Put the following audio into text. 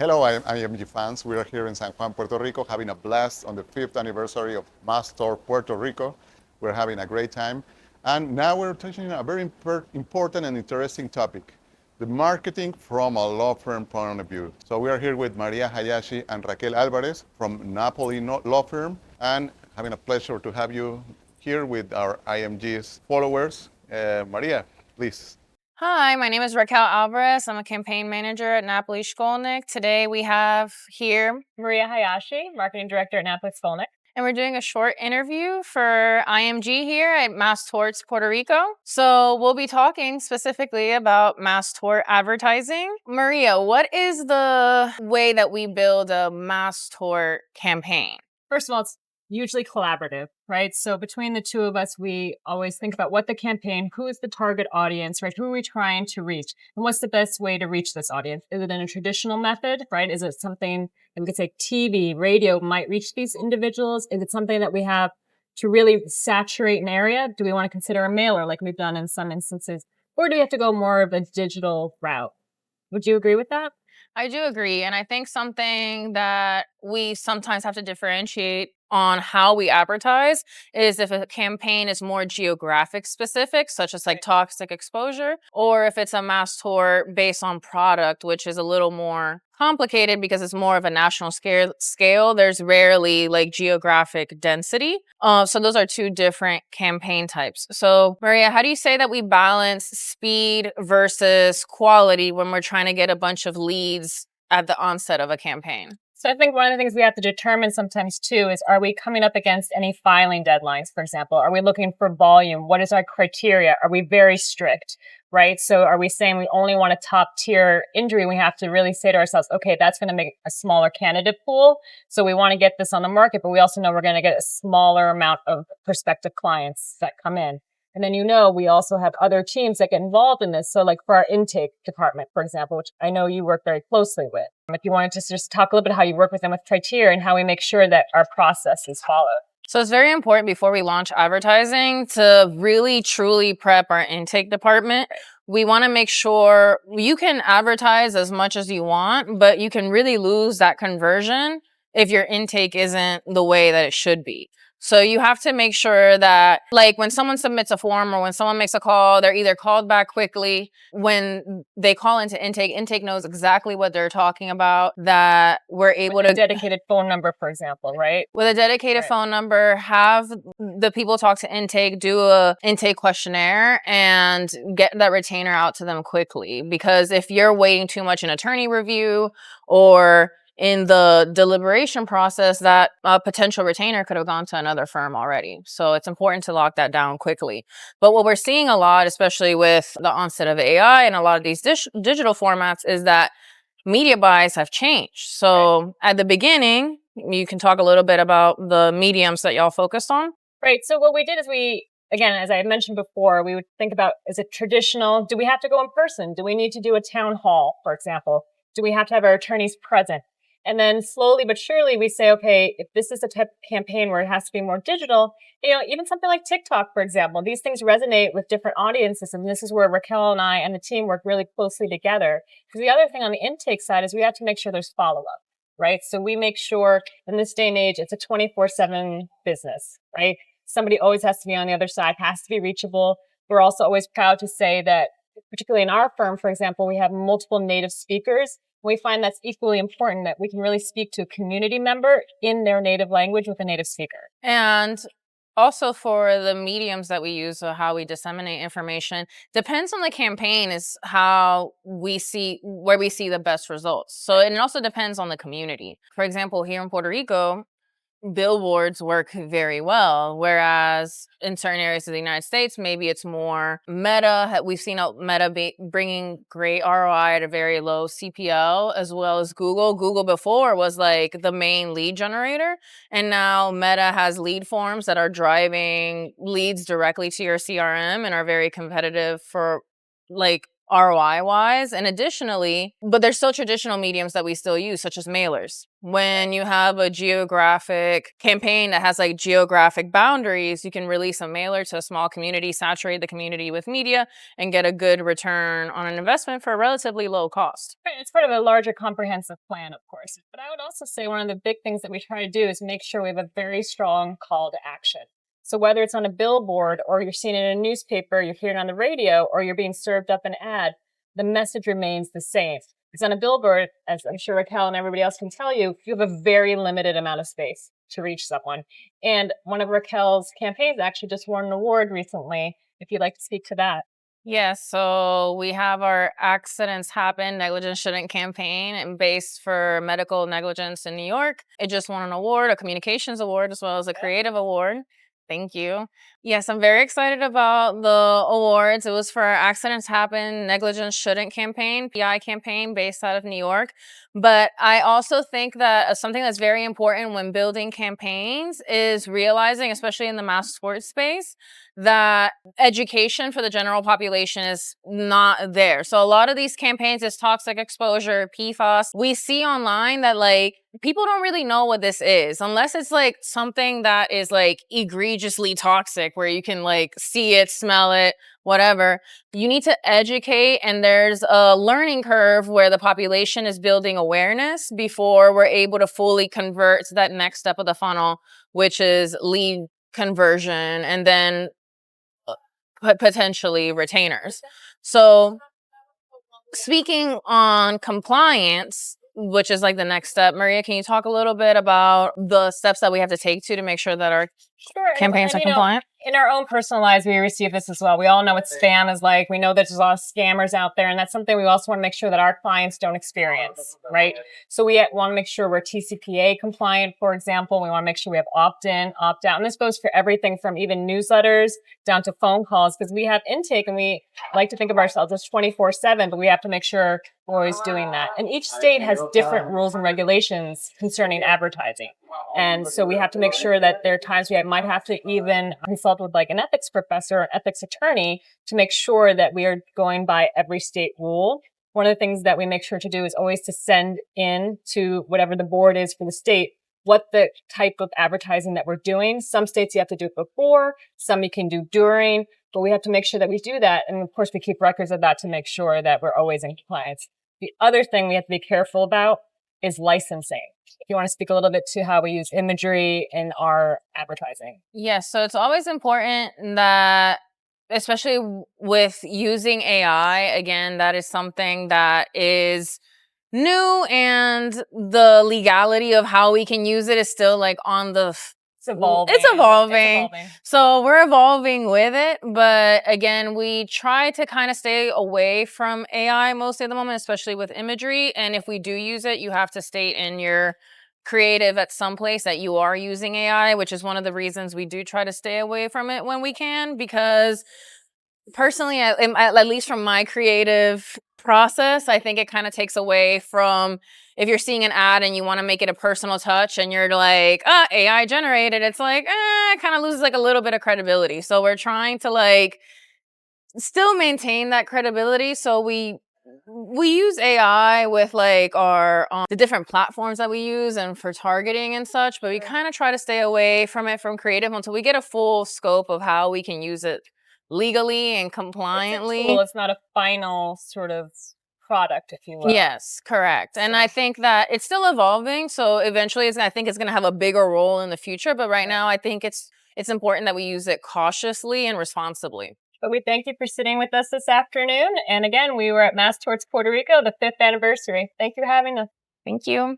Hello, I am IMG fans. We are here in San Juan, Puerto Rico, having a blast on the 5th anniversary of Mass Tort Puerto Rico. We're having a great time. And now we're touching on a very important and interesting topic, the marketing from a law firm point of view. So we are here with Maria Hayashi and Raquel Alvarez from Napoli Law Firm, and having a pleasure to have you here with our IMG's followers. Maria, please. Hi, my name is Raquel Alvarez. I'm a campaign manager at Napoli Shkolnik. Today we have here Maria Hayashi, marketing director at Napoli Shkolnik. and we're doing a short interview for IMG here at Mass Torts Puerto Rico. So we'll be talking specifically about Mass Tort advertising. Maria, what is the way that we build a Mass Tort campaign? First of all, it's usually collaborative, right? So between the two of us, we always think about what the campaign, who is the target audience, right? Who are we trying to reach? And what's the best way to reach this audience? Is it in a traditional method, right? Is it something that we could say TV, radio might reach these individuals? Is it something that we have to really saturate an area? Do we want to consider a mailer like we've done in some instances? Or do we have to go more of a digital route? Would you agree with that? I do agree. And I think something that we sometimes have to differentiate on how we advertise is if a campaign is more geographic specific, such as like toxic exposure, or if it's a mass tort based on product, which is a little more complicated because it's more of a national scale. There's rarely like geographic density. So those are two different campaign types. So Maria, how do you say that we balance speed versus quality when we're trying to get a bunch of leads at the onset of a campaign? So I think one of the things we have to determine sometimes too is, are we coming up against any filing deadlines, for example? Are we looking for volume? What is our criteria? Are we very strict, right? So are we saying we only want a top tier injury? We have to really say to ourselves, okay, that's going to make a smaller candidate pool. So we want to get this on the market, but we also know we're going to get a smaller amount of prospective clients that come in. And then, we also have other teams that get involved in this. So like for our intake department, for example, which I know you work very closely with. If you wanted to just talk a little bit how you work with them with criteria and how we make sure that our process is followed. So it's very important before we launch advertising to really truly prep our intake department. We want to make sure you can advertise as much as you want, but you can really lose that conversion if your intake isn't the way that it should be. So you have to make sure that, like, when someone submits a form or when someone makes a call, they're either called back quickly. When they call into intake knows exactly what they're talking about, that we're able with a dedicated phone number, for example, right? With a dedicated phone number, have the people talk to intake, do a intake questionnaire, and get that retainer out to them quickly. Because if you're waiting too much in attorney review or in the deliberation process, that potential retainer could have gone to another firm already. So it's important to lock that down quickly. But what we're seeing a lot, especially with the onset of AI and a lot of these digital formats, is that media buys have changed. So at the beginning, you can talk a little bit about the mediums that y'all focused on. Right. So what we did is again, as I had mentioned before, we would think about, is it traditional? Do we have to go in person? Do we need to do a town hall, for example? Do we have to have our attorneys present? And then slowly but surely we say, okay, if this is a type of campaign where it has to be more digital, even something like TikTok, for example, these things resonate with different audiences. And this is where Raquel and I and the team work really closely together. Because the other thing on the intake side is we have to make sure there's follow-up, right? So we make sure in this day and age, it's a 24/7 business, right? Somebody always has to be on the other side, has to be reachable. We're also always proud to say that, particularly in our firm, for example, we have multiple native speakers. We find that's equally important, that we can really speak to a community member in their native language with a native speaker. And also for the mediums that we use, so how we disseminate information, depends on the campaign is how we see, where we see the best results. So it also depends on the community. For example, here in Puerto Rico, billboards work very well, whereas in certain areas of the United States, maybe it's more Meta. We've seen Meta bringing great ROI at a very low CPL, as well as Google. Google before was like the main lead generator, and now Meta has lead forms that are driving leads directly to your CRM and are very competitive for like ROI wise. And additionally, but there's still traditional mediums that we still use, such as mailers. When you have a geographic campaign that has like geographic boundaries, you can release a mailer to a small community, saturate the community with media, and get a good return on an investment for a relatively low cost. Right, it's part of a larger comprehensive plan, of course. But I would also say one of the big things that we try to do is make sure we have a very strong call to action. So whether it's on a billboard or you're seeing it in a newspaper, you're hearing it on the radio, or you're being served up an ad, the message remains the same. Because on a billboard, as I'm sure Raquel and everybody else can tell you, you have a very limited amount of space to reach someone. And one of Raquel's campaigns actually just won an award recently, if you'd like to speak to that. Yes, so we have our Accidents Happen, Negligence Shouldn't campaign, and based for medical negligence in New York. It just won an award, a communications award, as well as a creative award. Thank you. Yes, I'm very excited about the awards. It was for our Accidents Happen, Negligence Shouldn't campaign, PI campaign based out of New York. But I also think that something that's very important when building campaigns is realizing, especially in the mass tort space, that education for the general population is not there. So a lot of these campaigns is toxic exposure, PFAS. We see online that like people don't really know what this is unless it's like something that is like egregiously toxic where you can like see it, smell it, whatever. You need to educate, and there's a learning curve where the population is building awareness before we're able to fully convert to that next step of the funnel, which is lead conversion and then potentially retainers. So speaking on compliance, which is like the next step, Maria, can you talk a little bit about the steps that we have to take to make sure that our campaigns are compliant? In our own personal lives, we receive this as well. We all know what spam is like. We know that there's a lot of scammers out there, and that's something we also want to make sure that our clients don't experience, right? So we want to make sure we're TCPA compliant, for example. We want to make sure we have opt-in, opt-out, and this goes for everything from even newsletters down to phone calls, because we have intake, and we like to think of ourselves as 24/7, but we have to make sure we're always doing that. And each state has different rules and regulations concerning advertising. And so we have to make sure that there are times we might have to even consult with like an ethics professor or an ethics attorney to make sure that we are going by every state rule. One of the things that we make sure to do is always to send in to whatever the board is for the state what the type of advertising that we're doing. Some states you have to do it before, some you can do during, but we have to make sure that we do that. And of course, we keep records of that to make sure that we're always in compliance. The other thing we have to be careful about is licensing. If you want to speak a little bit to how we use imagery in our advertising. Yes, so it's always important that, especially with using AI, again, that is something that is new, and the legality of how we can use it is still like on the It's evolving. It's evolving. So we're evolving with it. But again, we try to kind of stay away from AI mostly at the moment, especially with imagery. And if we do use it, you have to state in your creative at some place that you are using AI, which is one of the reasons we do try to stay away from it when we can, because personally, at least from my creative process, I think it kind of takes away from, if you're seeing an ad and you want to make it a personal touch and you're like, AI generated, it's like, it kind of loses like a little bit of credibility. So we're trying to like still maintain that credibility. So we use AI with like our the different platforms that we use and for targeting and such, but we kind of try to stay away from it from creative until we get a full scope of how we can use it legally and compliantly. It's not a final sort of product, if you will. Yes, correct. And I think that it's still evolving. So eventually I think it's going to have a bigger role in the future. But right now, I think it's important that we use it cautiously and responsibly. But we thank you for sitting with us this afternoon. And again, we were at Mass Torts Puerto Rico, the 5th anniversary. Thank you for having us. Thank you.